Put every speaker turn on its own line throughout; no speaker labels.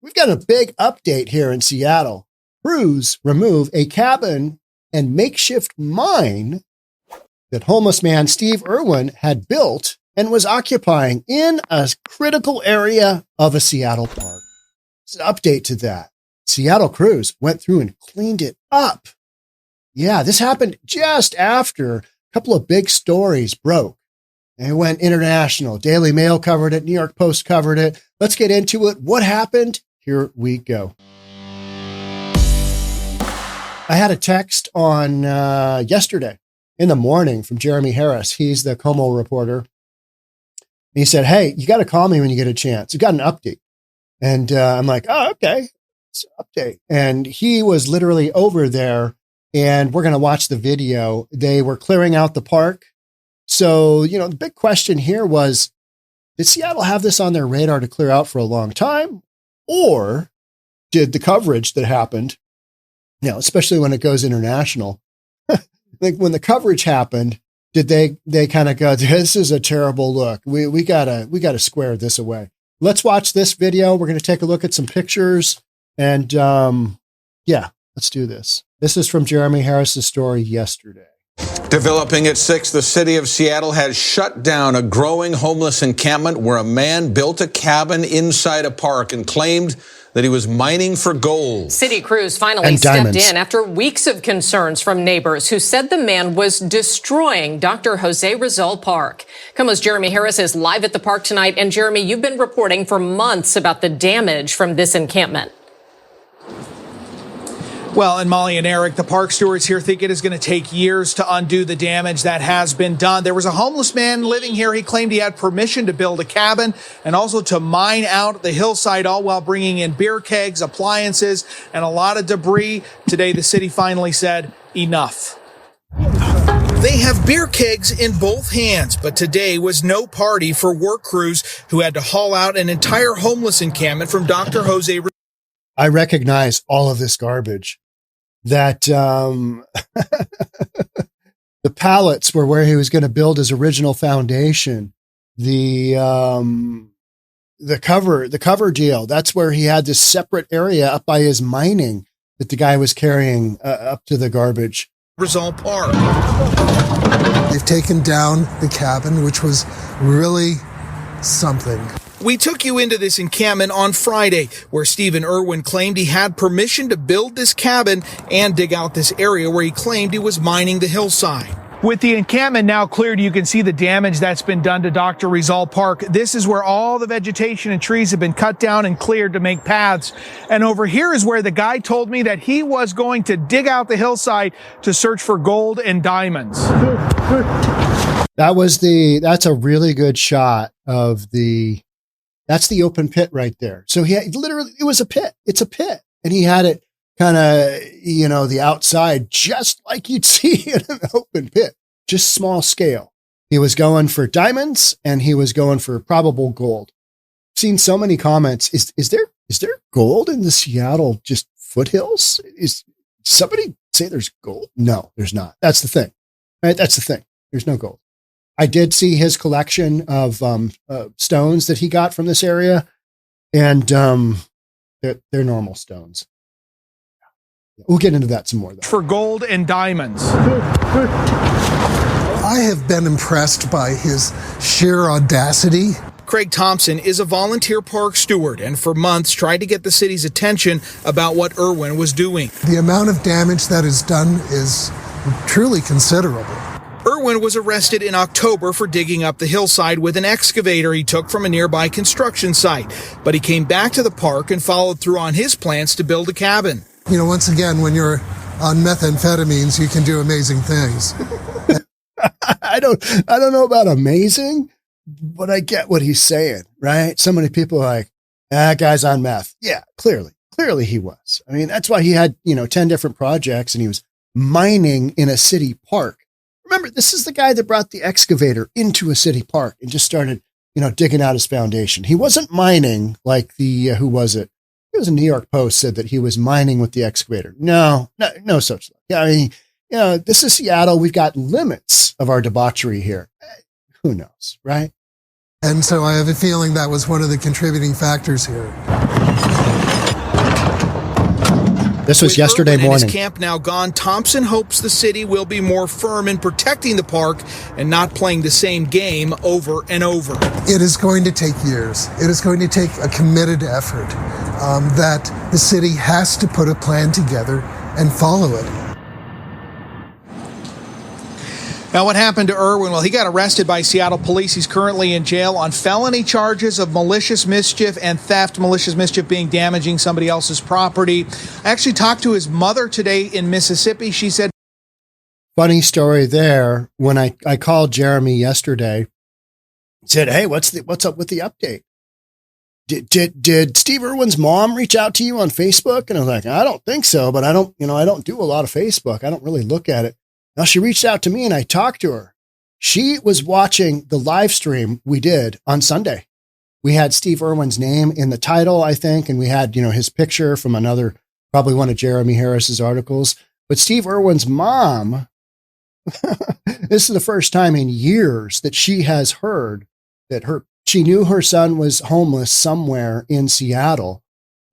We've got a big update here in Seattle. Crews remove a cabin and makeshift mine that homeless man Steve Irwin had built and was occupying in a critical area of a Seattle park. It's an update to that. Seattle crews went through and cleaned it up. Yeah, this happened just after a couple of big stories broke. And it went international. Daily Mail covered it. New York Post covered it. Let's get into it. What happened? Here we go. I had a text on yesterday in the morning from Jeremy Harris. He's the Como reporter. He said, hey, you got to call me when you get a chance. You got an update. And I'm like, oh, okay. It's an update. And he was literally over there, and we're going to watch the video. They were clearing out the park. So, the big question here was, did Seattle have this on their radar to clear out for a long time? Or did the coverage that happened, especially when it goes international, like when the coverage happened, did they kind of go, this is a terrible look. We gotta square this away. Let's watch this video. We're going to take a look at some pictures, and let's do this. This is from Jeremy Harris's story yesterday.
Developing at 6, the city of Seattle has shut down a growing homeless encampment where a man built a cabin inside a park and claimed that he was mining for gold.
City crews finally stepped in after weeks of concerns from neighbors who said the man was destroying Dr. Jose Rizal Park. Como's Jeremy Harris is live at the park tonight. And Jeremy, you've been reporting for months about the damage from this encampment.
Well, and Molly and Eric, the park stewards here think it is going to take years to undo the damage that has been done. There was a homeless man living here. He claimed he had permission to build a cabin and also to mine out the hillside, all while bringing in beer kegs, appliances, and a lot of debris. Today, the city finally said, enough. They have beer kegs in both hands, but today was no party for work crews who had to haul out an entire homeless encampment from Dr. Jose.
I recognize all of this garbage. That the pallets were where he was going to build his original foundation. The cover deal, that's where he had this separate area up by his mining that the guy was carrying up to the garbage.
Rizal Park.
They've taken down the cabin, which was really something.
We took you into this encampment on Friday, where Stephen Irwin claimed he had permission to build this cabin and dig out this area where he claimed he was mining the hillside. With the encampment now cleared, you can see the damage that's been done to Dr. Rizal Park. This is where all the vegetation and trees have been cut down and cleared to make paths. And over here is where the guy told me that he was going to dig out the hillside to search for gold and diamonds.
That's a really good shot of that's the open pit right there. So it was a pit. It's a pit. And he had it kind of, the outside, just like you'd see in an open pit, just small scale. He was going for diamonds and he was going for probable gold. Seen so many comments. Is there gold in the Seattle just foothills? Is somebody say there's gold? No, there's not. That's the thing, right? That's the thing. There's no gold. I did see his collection of stones that he got from this area, and they're normal stones. We'll get into that some more, though.
For gold and diamonds.
I have been impressed by his sheer audacity.
Craig Thompson is a volunteer park steward and for months tried to get the city's attention about what Irwin was doing.
The amount of damage that is done is truly considerable.
Irwin was arrested in October for digging up the hillside with an excavator he took from a nearby construction site. But he came back to the park and followed through on his plans to build a cabin.
Once again, when you're on methamphetamines, you can do amazing things.
I don't know about amazing, but I get what he's saying, right? So many people are like, that guy's on meth. Yeah, clearly he was. I mean, that's why he had, 10 different projects and he was mining in a city park. Remember, this is the guy that brought the excavator into a city park and just started, digging out his foundation. He wasn't mining like who was it? It was a New York Post said that he was mining with the excavator. No such thing. Yeah, I mean, this is Seattle. We've got limits of our debauchery here. Who knows, right?
And so I have a feeling that was one of the contributing factors here.
This was yesterday
Irwin
morning.
And his camp now gone, Thompson hopes the city will be more firm in protecting the park and not playing the same game over and over.
It is going to take years. It is going to take a committed effort that the city has to put a plan together and follow it.
Now, what happened to Irwin? Well, he got arrested by Seattle police. He's currently in jail on felony charges of malicious mischief and theft. Malicious mischief being damaging somebody else's property. I actually talked to his mother today in Mississippi. She said,
funny story there. When I called Jeremy yesterday, said, hey, what's up with the update? Did Steve Irwin's mom reach out to you on Facebook? And I was like, I don't think so, but I don't do a lot of Facebook. I don't really look at it. Now, she reached out to me and I talked to her. She was watching the live stream we did on Sunday. We had Steve Irwin's name in the title, I think, and we had, his picture from probably one of Jeremy Harris's articles. But Steve Irwin's mom, this is the first time in years that she has heard that she knew her son was homeless somewhere in Seattle,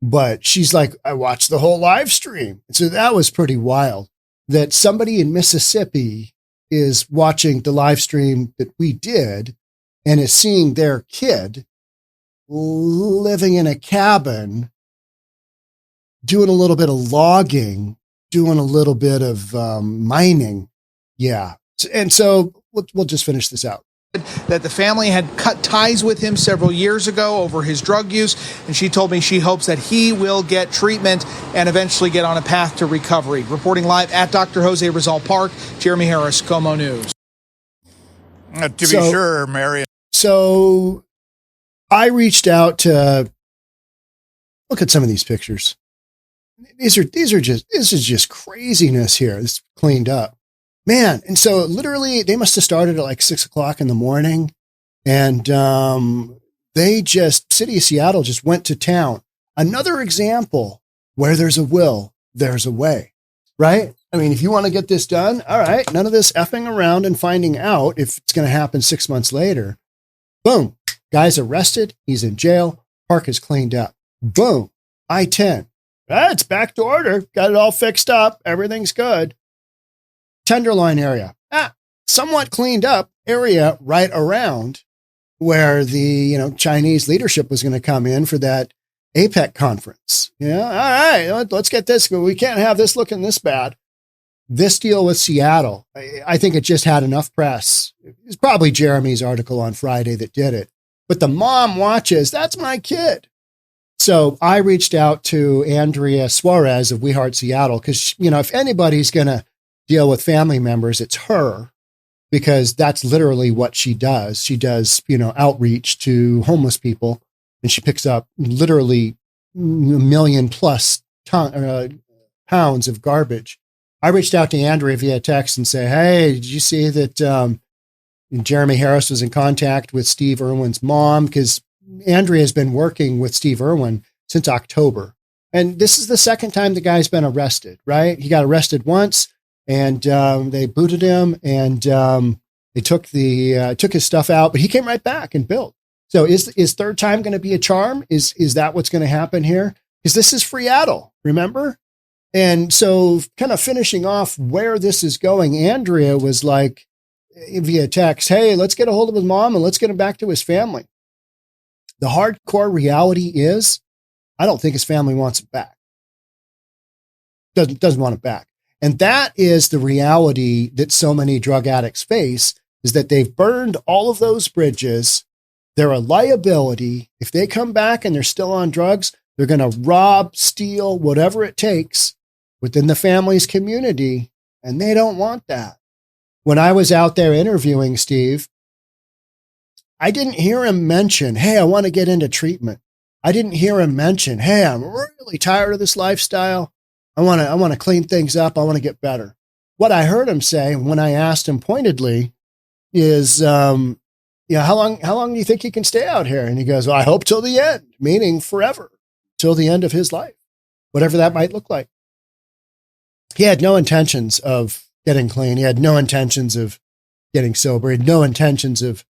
but she's like, I watched the whole live stream. So that was pretty wild. That somebody in Mississippi is watching the live stream that we did and is seeing their kid living in a cabin, doing a little bit of logging, doing a little bit of mining. Yeah. And so we'll just finish this out.
That the family had cut ties with him several years ago over his drug use, and she told me she hopes that he will get treatment and eventually get on a path to recovery. Reporting live at Dr. Jose Rizal Park, Jeremy Harris, Como News.
To be sure, Mary.
So I reached out to look at some of these pictures. This is just craziness here. It's cleaned up. Man, and so literally they must have started at like 6:00 in the morning, and City of Seattle just went to town. Another example where there's a will, there's a way, right? I mean, if you want to get this done, all right, none of this effing around and finding out if it's going to happen 6 months later. Boom, guy's arrested, he's in jail, park is cleaned up. Boom, I-10, it's back to order, got it all fixed up, everything's good. Tenderloin area, somewhat cleaned up area right around where the, Chinese leadership was going to come in for that APEC conference. All right, let's get this. We can't have this looking this bad. This deal with Seattle, I think it just had enough press. It's probably Jeremy's article on Friday that did it. But the mom watches, that's my kid. So I reached out to Andrea Suarez of We Heart Seattle because, if anybody's going to deal with family members, it's her, because that's literally what she does. She does, outreach to homeless people, and she picks up literally 1 million plus pounds of garbage. I reached out to Andrea via text and say, hey, did you see that Jeremy Harris was in contact with Steve Irwin's mom? Because Andrea has been working with Steve Irwin since October. And this is the second time the guy's been arrested, right? He got arrested once. And they booted him, and they took his stuff out, but he came right back and built. So is third time going to be a charm? Is that what's going to happen here? Because this is Seattle, remember? And so kind of finishing off where this is going, Andrea was like via text, hey, let's get a hold of his mom and let's get him back to his family. The hardcore reality is, I don't think his family wants it back. Doesn't want it back. And that is the reality that so many drug addicts face, is that they've burned all of those bridges. They're a liability. If they come back and they're still on drugs, they're going to rob, steal, whatever it takes within the family's community. And they don't want that. When I was out there interviewing Steve, I didn't hear him mention, hey, I want to get into treatment. I didn't hear him mention, hey, I'm really tired of this lifestyle. I want to clean things up. I want to get better. What I heard him say when I asked him pointedly is, how long do you think he can stay out here? And he goes, well, I hope till the end, meaning forever, till the end of his life, whatever that might look like. He had no intentions of getting clean. He had no intentions of getting sober. He had no intentions of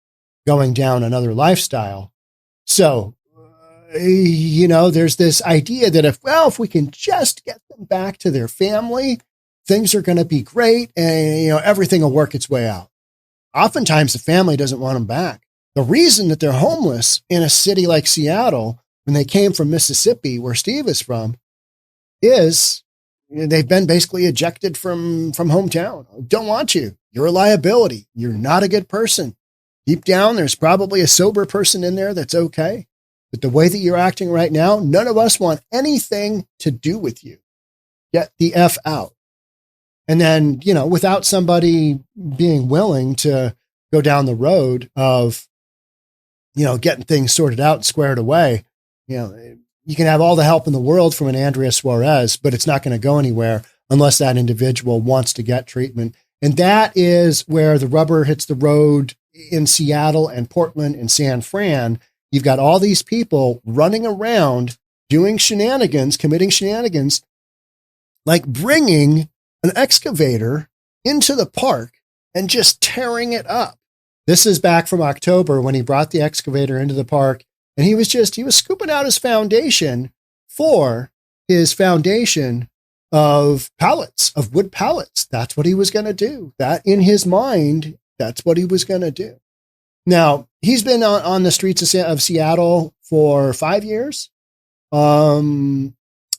going down another lifestyle. So there's this idea that if we can just get them back to their family, things are going to be great and, everything will work its way out. Oftentimes the family doesn't want them back. The reason that they're homeless in a city like Seattle, when they came from Mississippi, where Steve is from, is they've been basically ejected from hometown. Don't want you. You're a liability. You're not a good person. Deep down, there's probably a sober person in there that's okay. But the way that you're acting right now, none of us want anything to do with you. Get the F out. And then, without somebody being willing to go down the road of, getting things sorted out and squared away, you can have all the help in the world from an Andrea Suarez, but it's not going to go anywhere unless that individual wants to get treatment. And that is where the rubber hits the road in Seattle and Portland and San Fran. You've got all these people running around doing shenanigans, committing shenanigans, like bringing an excavator into the park and just tearing it up. This is back from October when he brought the excavator into the park, and he was scooping out his foundation for his foundation of pallets, of wood pallets. That's what he was going to do. That in his mind, that's what he was going to do. Now, he's been on the streets of Seattle for 5 years.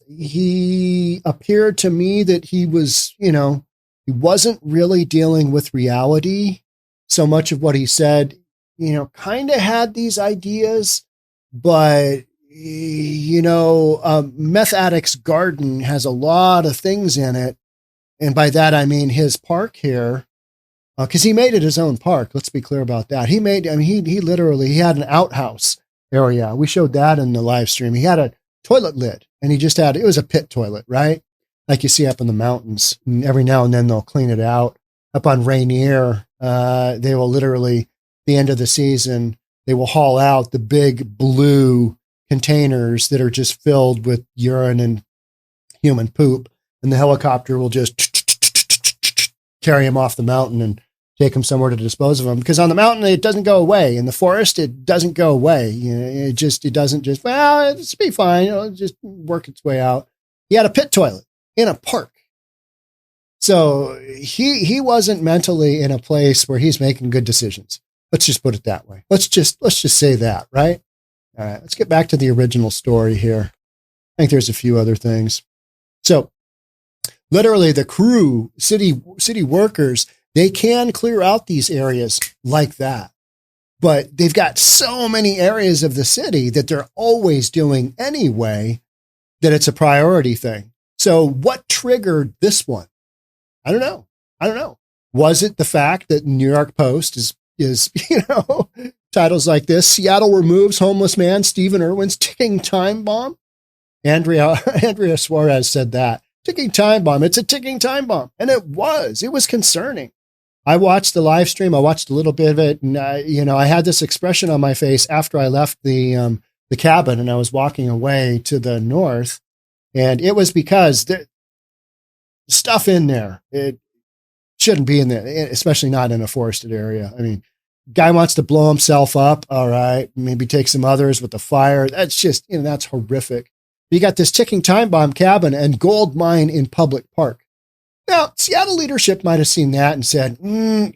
He appeared to me that he was, he wasn't really dealing with reality. So much of what he said, kind of had these ideas, but, Meth Addict's Garden has a lot of things in it. And by that, I mean his park here, because he made it his own park. Let's be clear about that. He had an outhouse area. We showed that in the live stream. He had a toilet lid, and it was a pit toilet, right? Like you see up in the mountains. And every now and then they'll clean it out. Up on Rainier, they will literally, the end of the season, they will haul out the big blue containers that are just filled with urine and human poop. And the helicopter will just carry him off the mountain and take him somewhere to dispose of them. Because on the mountain, it doesn't go away. In the forest, it doesn't go away. It doesn't just, it's be fine. It'll just work its way out. He had a pit toilet in a park. So he wasn't mentally in a place where he's making good decisions. Let's just put it that way. Let's just say that, right? All right, let's get back to the original story here. I think there's a few other things. So literally the crew, city workers, they can clear out these areas like that. But they've got so many areas of the city that they're always doing anyway that it's a priority thing. So what triggered this one? I don't know. Was it the fact that New York Post is titles like this? Seattle removes homeless man Stephen Irwin's ticking time bomb. Andrea Suarez said that. Ticking time bomb. It's a ticking time bomb. And it was concerning. I watched the live stream. I watched a little bit of it. And I had this expression on my face after I left the cabin and I was walking away to the north. And it was because the stuff in there, it shouldn't be in there, especially not in a forested area. I mean, guy wants to blow himself up. All right. Maybe take some others with the fire. That's just, that's horrific. You got this ticking time bomb cabin and gold mine in public park. Now, Seattle leadership might have seen that and said,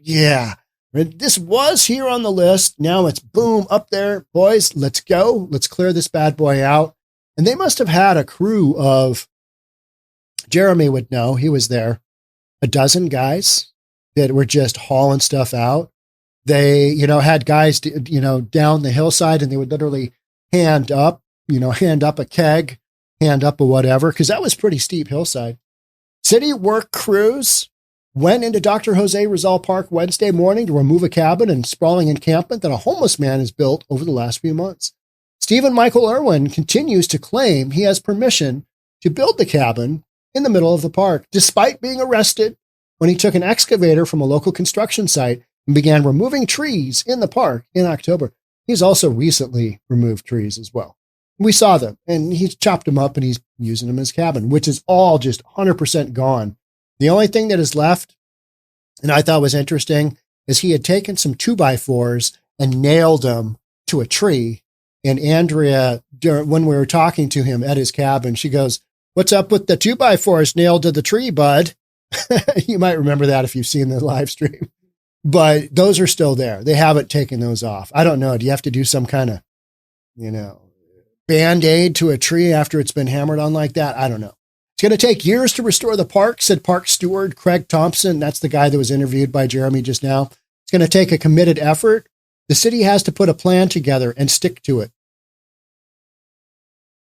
yeah, this was here on the list. Now it's boom up there. Boys, let's go. Let's clear this bad boy out. And they must have had a crew of, Jeremy would know, he was there, a dozen guys that were just hauling stuff out. They, had guys, down the hillside, and they would literally hand up a keg, hand up a whatever, because that was pretty steep hillside. City work crews went into Dr. Jose Rizal Park Wednesday morning to remove a cabin and sprawling encampment that a homeless man has built over the last few months. Stephen Michael Irwin continues to claim he has permission to build the cabin in the middle of the park, despite being arrested when he took an excavator from a local construction site and began removing trees in the park in October. He's also recently removed trees as well. We saw them, and he's chopped them up and he's using them as cabin, which is all just 100% gone. The only thing that is left, and I thought was interesting, is he had taken some 2x4s and nailed them to a tree And Andrea, when we were talking to him at his cabin, she goes, "What's up with the 2x4s nailed to the tree, bud?" You might remember that if you've seen the live stream. But those are still there. They haven't taken those off. I don't know. Do you have to do some kind of, Band-Aid to a tree after it's been hammered on like that? I don't know. It's going to take years to restore the park, said Park Steward Craig Thompson. That's the guy that was interviewed by Jeremy just now. It's going to take a committed effort. The city has to put a plan together and stick to it.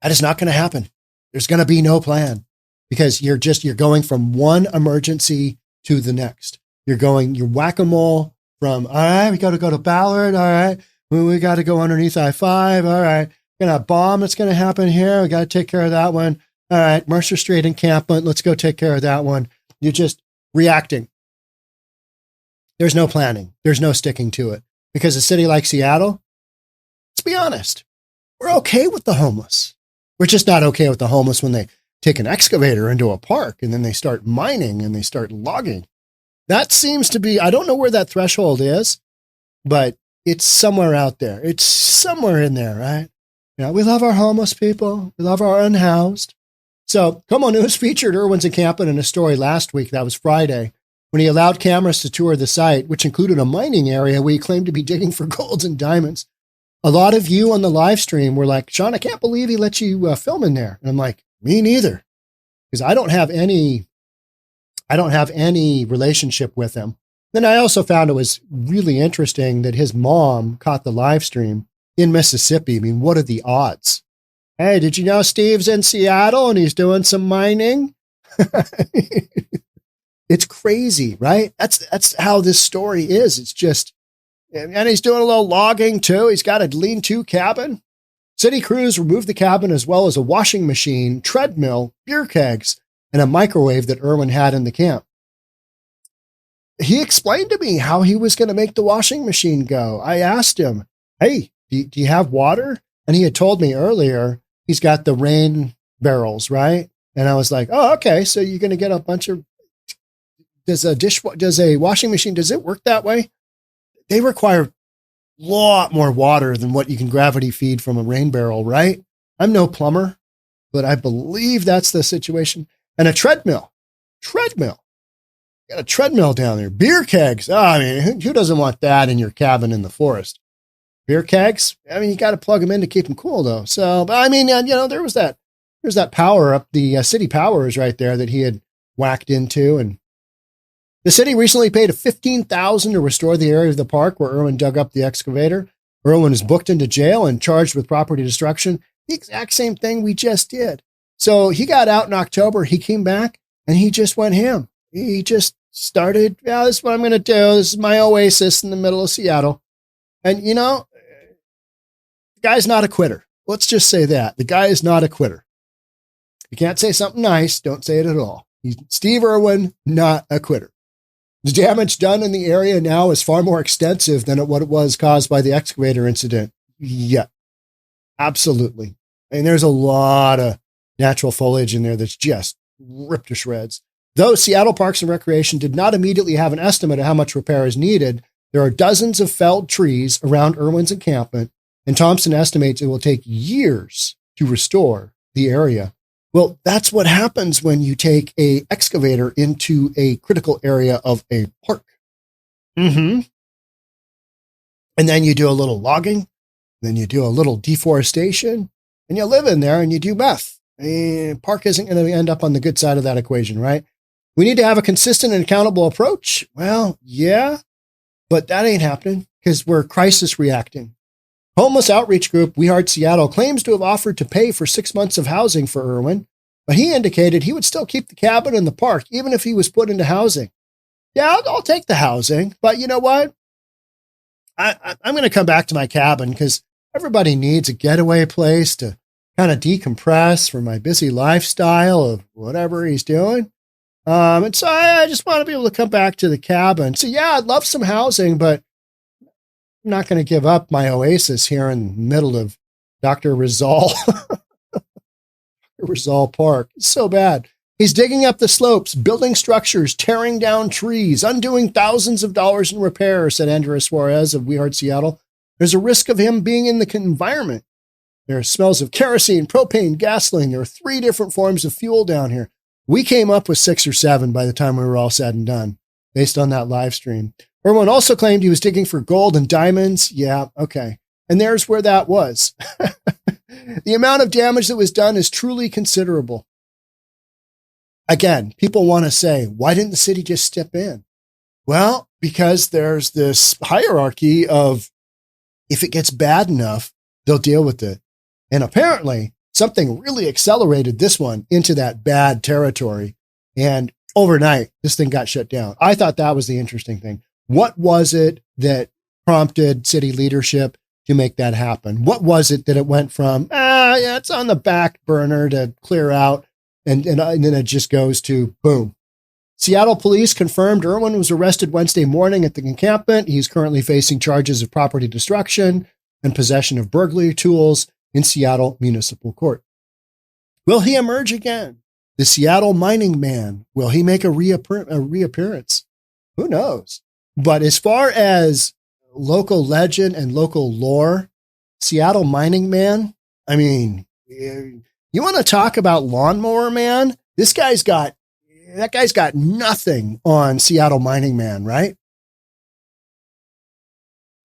That is not going to happen. There's going to be no plan because you're going from one emergency to the next. You're whack-a-mole from, all right, we got to go to Ballard. All right. We got to go underneath I-5. All right. Going to bomb. It's going to happen here. We got to take care of that one. All right, Mercer Street Encampment. Let's go take care of that one. You're just reacting. There's no planning. There's no sticking to it. Because a city like Seattle, let's be honest, we're okay with the homeless. We're just not okay with the homeless when they take an excavator into a park and then they start mining and they start logging. That seems to be, I don't know where that threshold is, but it's somewhere out there. It's somewhere in there, right? We love our homeless people. We love our unhoused. So Como News featured Irwin's Encampment in a story last week, that was Friday, when he allowed cameras to tour the site, which included a mining area where he claimed to be digging for golds and diamonds. A lot of you on the live stream were like, "Sean, I can't believe he let you film in there." And I'm like, me neither, because I don't have any relationship with him. Then I also found it was really interesting that his mom caught the live stream in Mississippi. I mean, what are the odds? Hey, did you know Steve's in Seattle and he's doing some mining? It's crazy, right? That's how this story is. It's just, and he's doing a little logging too. He's got a lean-to cabin. City crews removed the cabin as well as a washing machine, treadmill, beer kegs, and a microwave that Irwin had in the camp. He explained to me how he was going to make the washing machine go. I asked him, "Hey, do you have water?" And he had told me earlier, he's got the rain barrels, right? And I was like, "Oh, okay. So you're going to get a bunch of, does a washing machine, does it work that way?" They require a lot more water than what you can gravity feed from a rain barrel, right? I'm no plumber, but I believe that's the situation. And a treadmill. Got a treadmill down there. Beer kegs. Oh, I mean, who doesn't want that in your cabin in the forest? Beer kegs. I mean, you got to plug them in to keep them cool though. So, but I mean, there's that power up, the city power is right there that he had whacked into. And the city recently paid $15,000 to restore the area of the park where Irwin dug up the excavator. Irwin is booked into jail and charged with property destruction. The exact same thing we just did. So he got out in October. He came back and he just went ham. He just started, this is what I'm going to do. This is my oasis in the middle of Seattle. And, the guy's not a quitter. Let's just say that. The guy is not a quitter. You can't say something nice. Don't say it at all. Steve Irwin, not a quitter. The damage done in the area now is far more extensive than what it was caused by the excavator incident. Yeah, absolutely. And there's a lot of natural foliage in there that's just ripped to shreds. Though Seattle Parks and Recreation did not immediately have an estimate of how much repair is needed, there are dozens of felled trees around Irwin's encampment, and Thompson estimates it will take years to restore the area. Well, that's what happens when you take an excavator into a critical area of a park. And then you do a little logging, then you do a little deforestation, and you live in there and you do meth. Park isn't going to end up on the good side of that equation, right? We need to have a consistent and accountable approach. Well, yeah, but that ain't happening because we're crisis reacting. Homeless outreach group We Heart Seattle claims to have offered to pay for 6 months of housing for Irwin, but he indicated he would still keep the cabin in the park, even if he was put into housing. Yeah, I'll take the housing, but you know what? I'm going to come back to my cabin because everybody needs a getaway place to kind of decompress from my busy lifestyle of whatever he's doing. And so I just want to be able to come back to the cabin. So yeah, I'd love some housing, but I'm not going to give up my oasis here in the middle of Dr. Rizal Park. It's so bad. He's digging up the slopes, building structures, tearing down trees, undoing thousands of dollars in repairs, said Andrea Suarez of We Heart Seattle. There's a risk of him being in the environment There are smells of kerosene, propane, gasoline. There are 3 different forms of fuel down here. We came up with 6 or 7 by the time we were all said and done, based on that live stream. Irwin also claimed he was digging for gold and diamonds. Yeah, okay. And there's where that was. The amount of damage that was done is truly considerable. Again, people want to say, why didn't the city just step in? Well, because there's this hierarchy of, if it gets bad enough, they'll deal with it. And apparently something really accelerated this one into that bad territory. And overnight, this thing got shut down. I thought that was the interesting thing. What was it that prompted city leadership to make that happen? What was it that it went from, yeah, it's on the back burner to clear out, and then it just goes to boom. Seattle police confirmed Irwin was arrested Wednesday morning at the encampment. He's currently facing charges of property destruction and possession of burglary tools in Seattle Municipal Court. Will he emerge again? The Seattle mining man, will he make a reappearance? Who knows? But as far as local legend and local lore, Seattle mining man, I mean, you want to talk about lawnmower man? That guy's got nothing on Seattle mining man, right?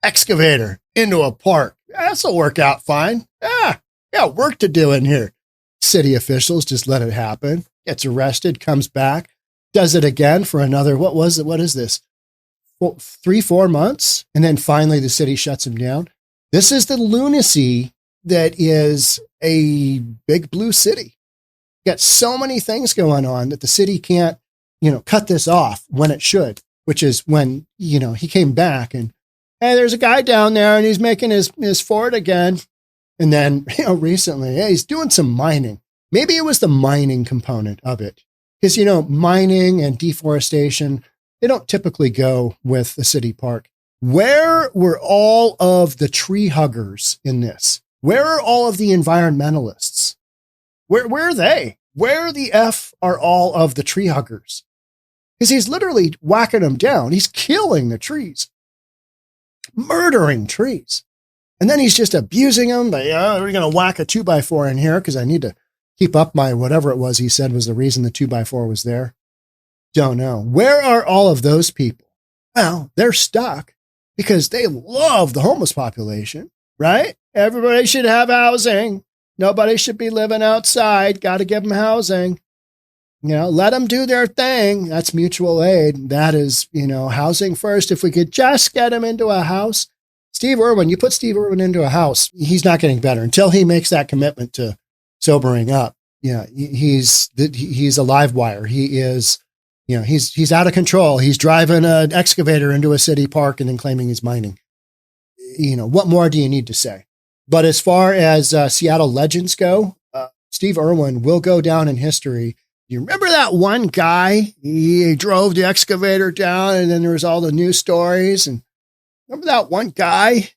Excavator into a park. This'll work out fine. Yeah, work to do in here. City officials just let it happen. Gets arrested, comes back, does it again for another, what is this? 3-4 months? And then finally the city shuts him down. This is the lunacy that is a big blue city. Got so many things going on that the city can't, cut this off when it should, which is when, he came back and, hey, there's a guy down there and he's making his fort again. And then, recently, hey, he's doing some mining. Maybe it was the mining component of it. Because, mining and deforestation, they don't typically go with a city park. Where were all of the tree huggers in this? Where are all of the environmentalists? Where are they? Where the F are all of the tree huggers? Because he's literally whacking them down. He's killing the trees, murdering trees. And then he's just abusing them. But, we're going to whack a 2x4 in here because I need to keep up my whatever it was he said was the reason the 2x4 was there. Don't know. Where are all of those people? Well, they're stuck because they love the homeless population, right? Everybody should have housing. Nobody should be living outside. Got to give them housing. Let them do their thing. That's mutual aid. That is, housing first. If we could just get them into a house. Steve Irwin, you put Steve Irwin into a house, he's not getting better until he makes that commitment to sobering up. Yeah, he's a live wire. He is, he's out of control. He's driving an excavator into a city park and then claiming he's mining. What more do you need to say? But as far as Seattle legends go, Steve Irwin will go down in history. You remember that one guy? He drove the excavator down and then there was all the news stories. And remember that one guy?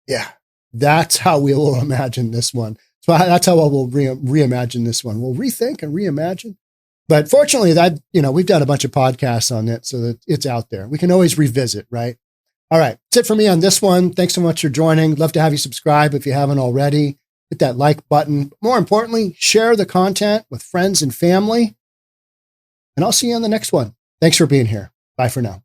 Yeah, that's how we will imagine this one. So that's how we'll reimagine this one. We'll rethink and reimagine. But fortunately, we've done a bunch of podcasts on it so that it's out there. We can always revisit, right? All right. That's it for me on this one. Thanks so much for joining. Love to have you subscribe if you haven't already. Hit that like button. More importantly, share the content with friends and family. And I'll see you on the next one. Thanks for being here. Bye for now.